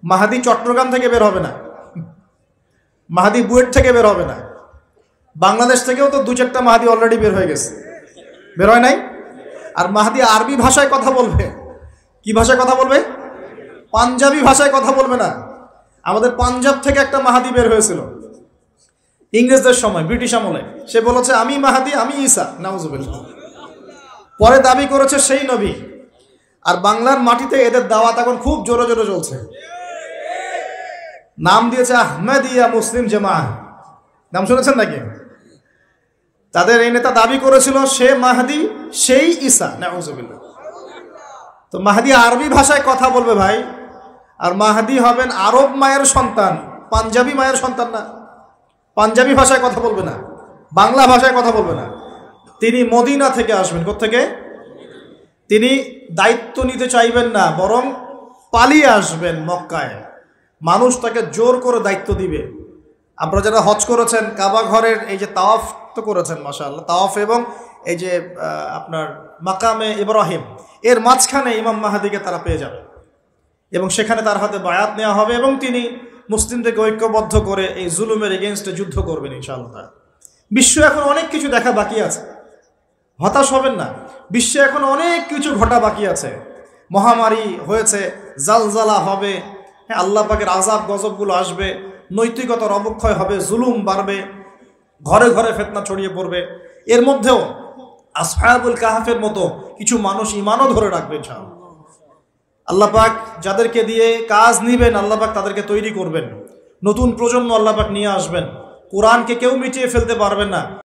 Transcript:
মাহাদি চট্টগ্রাম থেকে বের হবে না, মাহাদি বুয়েট থেকে বের হবে না, বাংলাদেশ থেকেও তো 2-4টা মাহাদি অলরেডি বের হয়ে গেছে, বের হয় নাই? আর মাহাদি আরবি ভাষায় কথা বলবে। কি ভাষায় কথা বলবে? পাঞ্জাবি ভাষায় কথা বলবে না। আমাদের পাঞ্জাব থেকে একটা মাহাদি বের হয়েছিল ইংরেজদের সময়, ব্রিটিশ আমলে। সে বলেছে আমি মাহাদি, আমি ঈসা, নাউজুবিল্লাহ। পরে দাবি করেছে সেই নবী। আর বাংলার মাটিতে এদের দাওয়াত এখন খুব জোরে জোরে চলছে। নাম দিয়েছে আহমেদিয়া মুসলিম জামাআহ, নাম শুনেছেন নাকি? তাদের এই নেতা দাবি করেছিল সে মাহাদি, সেই ঈসা, নাউজুবিল্লাহ। তো মাহাদি আরবি ভাষায় কথা বলবে ভাই, আর মাহাদি হবেন আরব মায়ের সন্তান, পাঞ্জাবি মায়ের সন্তান না। পাঞ্জাবি ভাষায় কথা বলবে না, বাংলা ভাষায় কথা বলবে না। তিনি মদিনা থেকে আসবেন। কোত্থেকে? তিনি দায়িত্ব নিতে চাইবেন না, বরং পালিয়ে আসবেন মক্কায়। মানুষ তাকে জোর করে দায়িত্ব দিবে। আপনারা যারা হজ করেছেন, কাবা ঘরের এই যে তাওয়াফ তো করেছেন মাশাআল্লাহ, তাওয়াফ এবং এই যে আপনার মাকামে ইব্রাহিম, এর মাঝখানে ইমাম মাহাদিকে তারা পেয়ে যাবে এবং সেখানে তার হাতে বায়াত নেওয়া হবে এবং তিনি মুসলিমদেরকে ঐক্যবদ্ধ করে এই জুলুমের এগেনস্টে যুদ্ধ করবেন ইনশাআল্লাহ। বিশ্ব এখন অনেক কিছু দেখা বাকি আছে, হতাশ হবেন না। বিশ্বে এখন অনেক কিছু ঘটা বাকি আছে। মহামারী হয়েছে, জালজালা হবে, আল্লাহ পাকের আযাব গজবগুলো আসবে, নৈতিকতার অবক্ষয় হবে, জুলুম বাড়বে, ঘরে ঘরে ফিতনা ছড়িয়ে পড়বে। এর মধ্যেও আসহাবুল কাহাফের মতো কিছু মানুষ ঈমানও ধরে রাখবে ইনশাআল্লাহ। আল্লাহ পাক যাদেরকে দিয়ে কাজ নিবেন, আল্লাহ পাক তাদেরকে তৈরি করবেন। নতুন প্রজন্ম আল্লাহ পাক নিয়ে আসবেন। কোরআনকে কেউ মিটিয়ে ফেলতে পারবেন না।